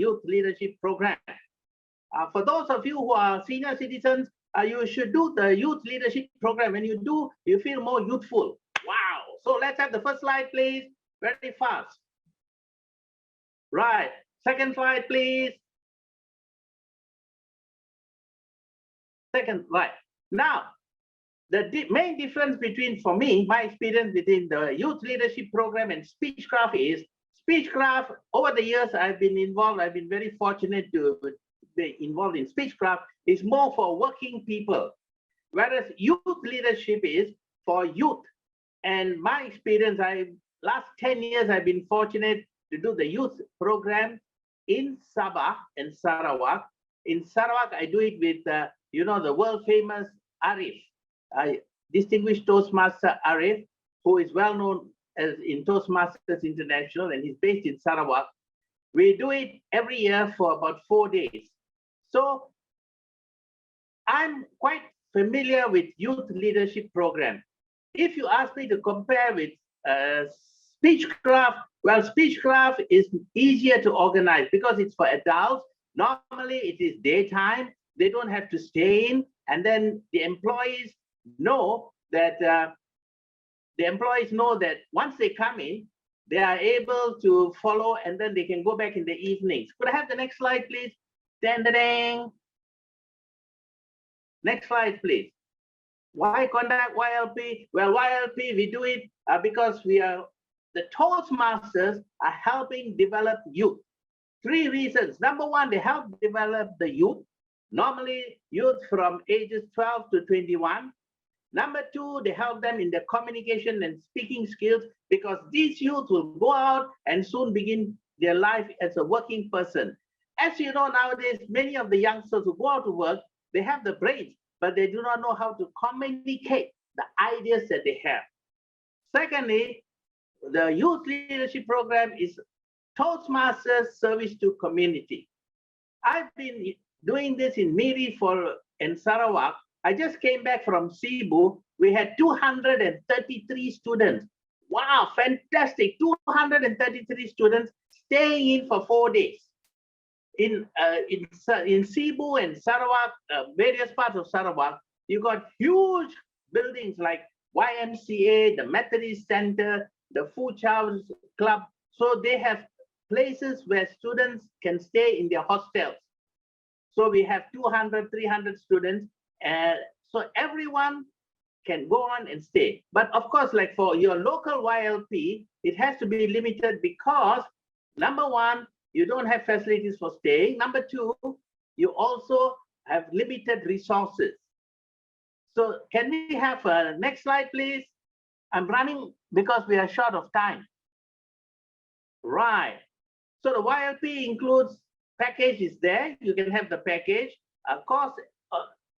youth leadership program. For those of you who are senior citizens, you should do the youth leadership program. When you do, you feel more youthful. Wow. So let's have the first slide, please. Very fast. Right. Second slide, please. Second, right. Now, the main difference between, for me, my experience between the youth leadership program and Speechcraft is, Speechcraft, over the years I've been involved, I've been very fortunate to be involved in Speechcraft, is more for working people. Whereas youth leadership is for youth. And my experience, last 10 years, I've been fortunate to do the youth program in Sabah and Sarawak. In Sarawak, I do it with, the world famous Arif, distinguished Toastmaster Arif, who is well known as in Toastmasters International, and he's based in Sarawak. We do it every year for about 4 days. So I'm quite familiar with youth leadership program. If you ask me to compare with Speechcraft, well, Speechcraft is easier to organize because it's for adults. Normally it is daytime, they don't have to stay in, and then the employees know that once they come in, they are able to follow, and then they can go back in the evenings. Could I have the next slide, please? Ding. Next slide, please. Why conduct YLP? Well, YLP, we do it because the Toastmasters are helping develop youth. 3 reasons. Number one, they help develop the youth, normally youth from ages 12 to 21. Number 2, they help them in their communication and speaking skills, because these youth will go out and soon begin their life as a working person. As you know, nowadays, many of the youngsters who go out to work, they have the brains, but they do not know how to communicate the ideas that they have. Secondly, the youth leadership program is Toastmasters service to community. I've been doing this in Miri and Sarawak. I just came back from Cebu. We had 233 students. Wow, fantastic. 233 students staying in for 4 days. In Cebu and Sarawak, various parts of Sarawak, you got huge buildings like YMCA, the Methodist Center, the Food Chows Club. So they have places where students can stay in their hostels. So we have 200, 300 students. So everyone can go on and stay. But of course, like for your local YLP, it has to be limited because, number one, you don't have facilities for staying. Number 2, you also have limited resources. So can we have next slide, please? I'm running because we are short of time. Right. So the YLP includes package is there. You can have the package. Cost,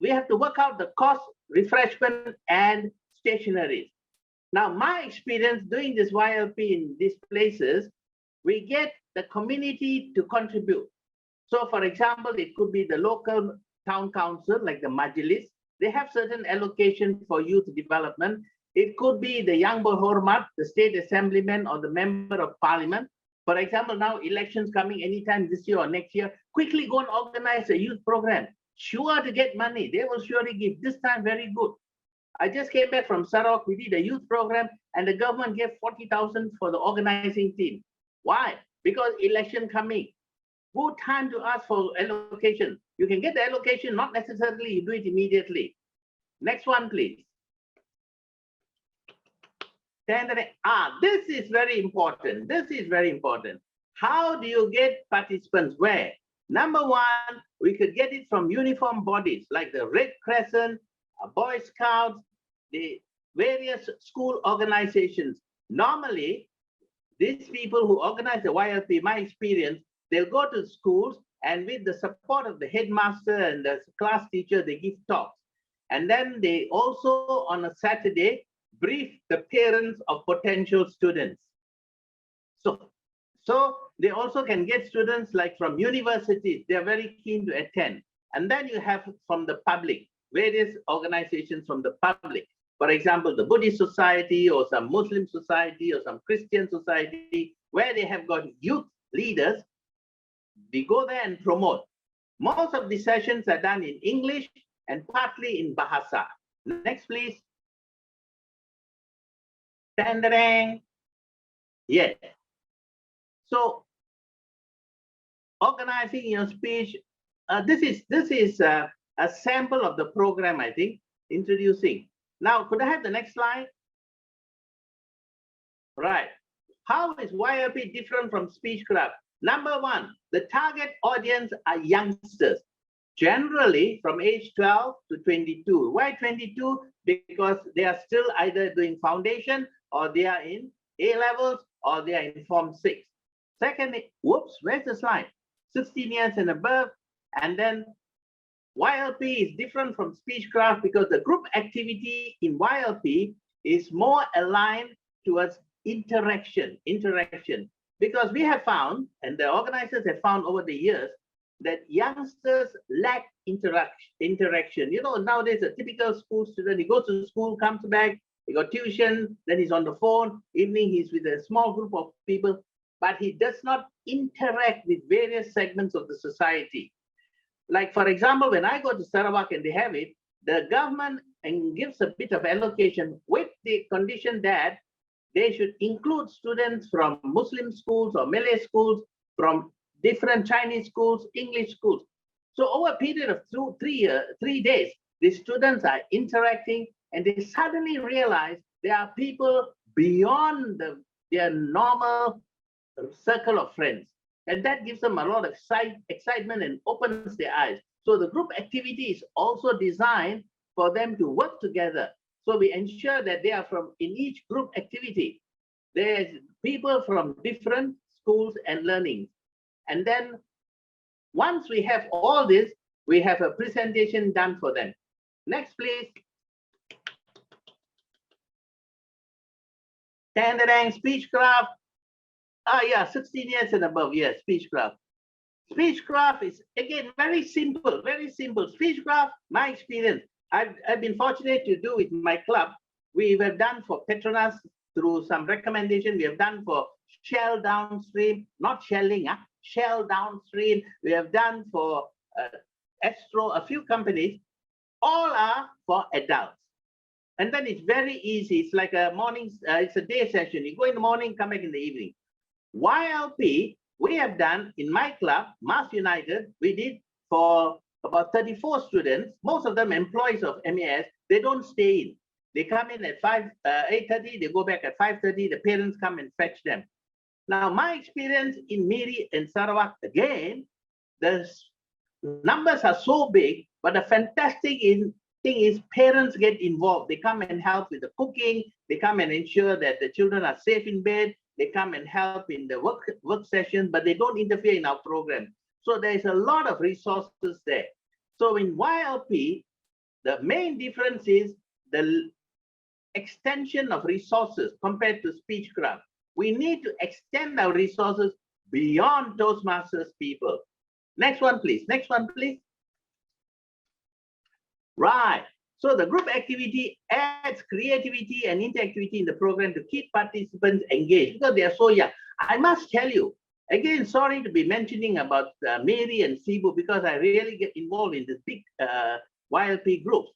we have to work out the cost, refreshment, and stationery. Now, my experience doing this YLP in these places, we get the community to contribute. So for example, it could be the local town council, like the Majlis. They have certain allocation for youth development. It could be the Yang Berhormat, the state assemblyman, or the member of parliament. For example, now elections coming anytime this year or next year, quickly go and organize a youth program. Sure to get money. They will surely give. This time, very good. I just came back from Sarawak. We did a youth program, and the government gave 40,000 for the organizing team. Why? Because election coming. Good time to ask for allocation. You can get the allocation, not necessarily you do it immediately. Next one, please. This is very important. This is very important. How do you get participants? Where? Number one, we could get it from uniform bodies like the Red Crescent, Boy Scouts, the various school organizations. Normally, these people who organize the YLP, my experience, they'll go to schools and with the support of the headmaster and the class teacher, they give talks. And then they also, on a Saturday, brief the parents of potential students. So they also can get students like from universities. They're very keen to attend. And then you have from the public, various organizations from the public. For example, the Buddhist Society or some Muslim society or some Christian society, where they have got youth leaders we go there and promote. Most of the sessions are done in English and partly in Bahasa. Next, please. Tendering. Yes. So organizing your speech. This is a sample of the program, I think, introducing. Now, could I have the next slide? Right. How is YLP different from Speechcraft? Number one, the target audience are youngsters, generally from age 12 to 22. Why 22? Because they are still either doing foundation or they are in A levels or they are in Form 6. Secondly, whoops, where's the slide? 16 years and above. And then YLP is different from Speechcraft because the group activity in YLP is more aligned towards interaction. Because we have found, and the organizers have found over the years, that youngsters lack interaction. You know, nowadays a typical school student, he goes to school, comes back, he got tuition, then he's on the phone, evening he's with a small group of people, but he does not interact with various segments of the society. Like, for example, when I go to Sarawak and they have it, the government gives a bit of allocation with the condition that they should include students from Muslim schools or Malay schools, from different Chinese schools, English schools. So over a period of 3 days, the students are interacting and they suddenly realize there are people beyond their normal circle of friends. And that gives them a lot of excitement and opens their eyes. So the group activity is also designed for them to work together. So we ensure that they are from, in each group activity, there's people from different schools and learning. And then once we have all this, we have a presentation done for them. Next, please. Tendering, Speechcraft. Yeah, 16 years and above, yes, Speechcraft. Speechcraft is, again, very simple, very simple. Speechcraft, my experience, I've been fortunate to do with my club. We have done for Petronas through some recommendation. We have done for Shel downstream, not Shelling, Shel downstream. We have done for Astro, a few companies. All are for adults. And then it's very easy. It's like a morning, it's a day session. You go in the morning, come back in the evening. YLP, we have done in my club, Mass United, we did for about 34 students, most of them employees of MES. They don't stay in. They come in at 8:30, they go back at 5:30, the parents come and fetch them. Now, my experience in Miri and Sarawak, again, the numbers are so big, but the fantastic thing is parents get involved. They come and help with the cooking, they come and ensure that the children are safe in bed, they come and help in the work sessions, but they don't interfere in our program. So there's a lot of resources there. So in YLP, the main difference is the extension of resources compared to Speechcraft. We need to extend our resources beyond Toastmasters people. Next one, please. Next one, please. Right. So the group activity adds creativity and interactivity in the program to keep participants engaged because they are so young. I must tell you, again, sorry to be mentioning about Mary and Cebu because I really get involved in this big YLP groups.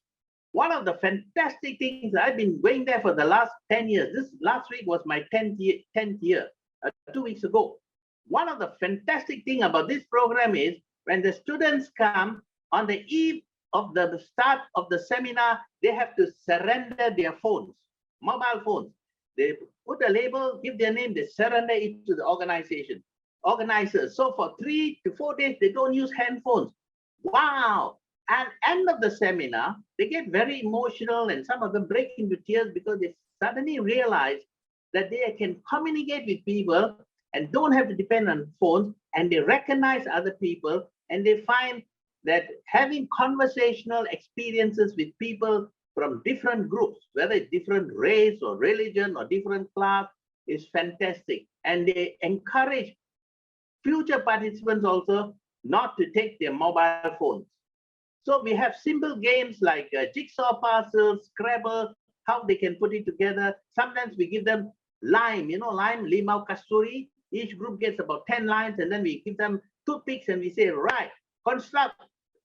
One of the fantastic things, I've been going there for the last 10 years. This last week was my 10th year, 2 weeks ago. One of the fantastic things about this program is when the students come on the eve of the start of the seminar, they have to surrender their phones, mobile phones. They put a label, give their name, they surrender it to the organizers. So for 3 to 4 days, they don't use handphones. Wow. And end of the seminar, they get very emotional and some of them break into tears because they suddenly realize that they can communicate with people and don't have to depend on phones, and they recognize other people, and they find that having conversational experiences with people from different groups, whether it's different race or religion or different class, is fantastic. And they encourage future participants also not to take their mobile phones. So we have simple games like jigsaw puzzles, Scrabble, how they can put it together. Sometimes we give them lime, you know, lime, limau kasturi. Each group gets about 10 lines, and then we give them toothpicks and we say, right, construct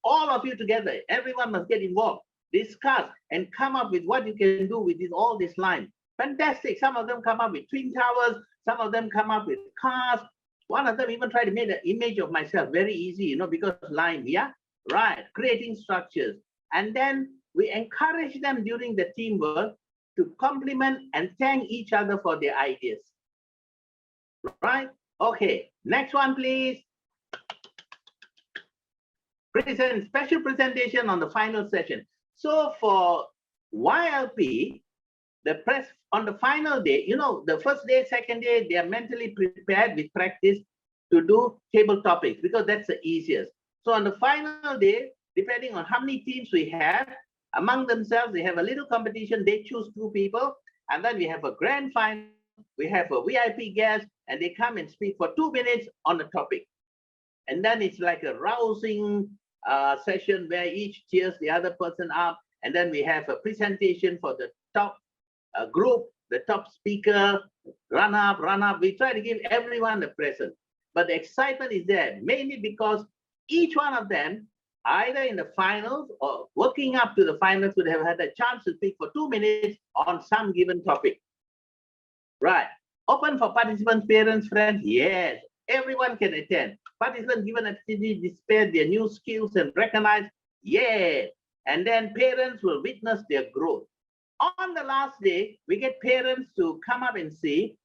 all of you together. Everyone must get involved, discuss, and come up with what you can do with all this line. Fantastic. Some of them come up with twin towers. Some of them come up with cars. One of them even tried to make an image of myself. Very easy, you know, because line, yeah? Right, creating structures. And then we encourage them during the teamwork to compliment and thank each other for their ideas. Right? Okay, next one, please. Special presentation on the final session. So for YLP, the press on the final day, you know, the first day, second day, they are mentally prepared with practice to do table topics because that's the easiest. So on the final day, depending on how many teams we have, among themselves, they have a little competition. They choose 2 people, and then we have a grand final. We have a VIP guest, and they come and speak for 2 minutes on the topic. And then it's like a rousing session where each cheers the other person up. And then we have a presentation for the top group, the top speaker, run up. We try to give everyone a present. But the excitement is there, mainly because each one of them, either in the finals or working up to the finals, would have had a chance to speak for 2 minutes on some given topic. Right. Open for participants, parents, friends. Yes, everyone can attend. Participants given an opportunity to display their new skills and recognize. Yes. And then parents will witness their growth. On the last day, we get parents to come up and see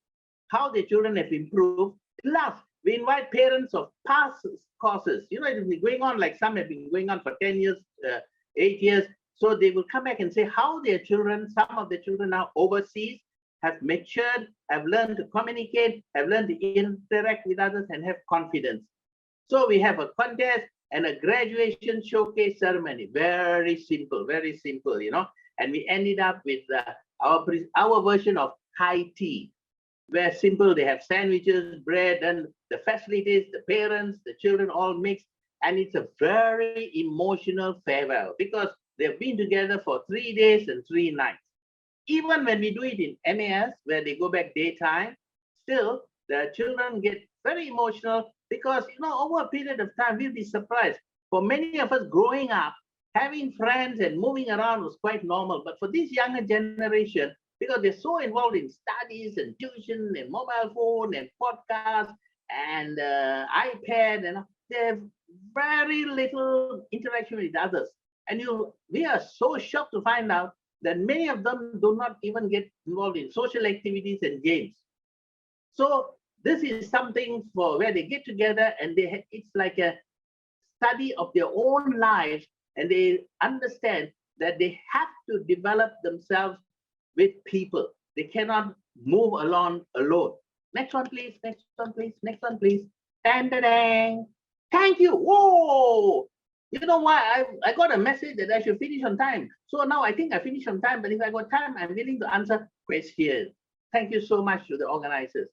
how their children have improved. Plus, we invite parents of past courses. You know, it has been going on, like some have been going on for 10 years, 8 years. So they will come back and say how their children, some of the children now overseas, have matured, have learned to communicate, have learned to interact with others and have confidence. So we have a contest and a graduation showcase ceremony. Very simple, you know. And we ended up with our version of high tea, where simple, they have sandwiches, bread, and the facilities, the parents, the children all mixed. And it's a very emotional farewell because they've been together for 3 days and 3 nights. Even when we do it in MAS, where they go back daytime, still the children get very emotional because, you know, over a period of time, we'll be surprised. For many of us growing up, having friends and moving around was quite normal. But for this younger generation, because they're so involved in studies and tuition and mobile phone and podcasts and iPad, and they have very little interaction with others. And we are so shocked to find out that many of them do not even get involved in social activities and games. So this is something for where they get together and it's like a study of their own lives, and they understand that they have to develop themselves with people. They cannot move along alone. Next one, please. Next one, please. Next one, please. Dang. Thank you. Whoa. You know why? I got a message that I should finish on time. So now I think I finished on time, but if I got time, I'm willing to answer questions. Thank you so much to the organizers.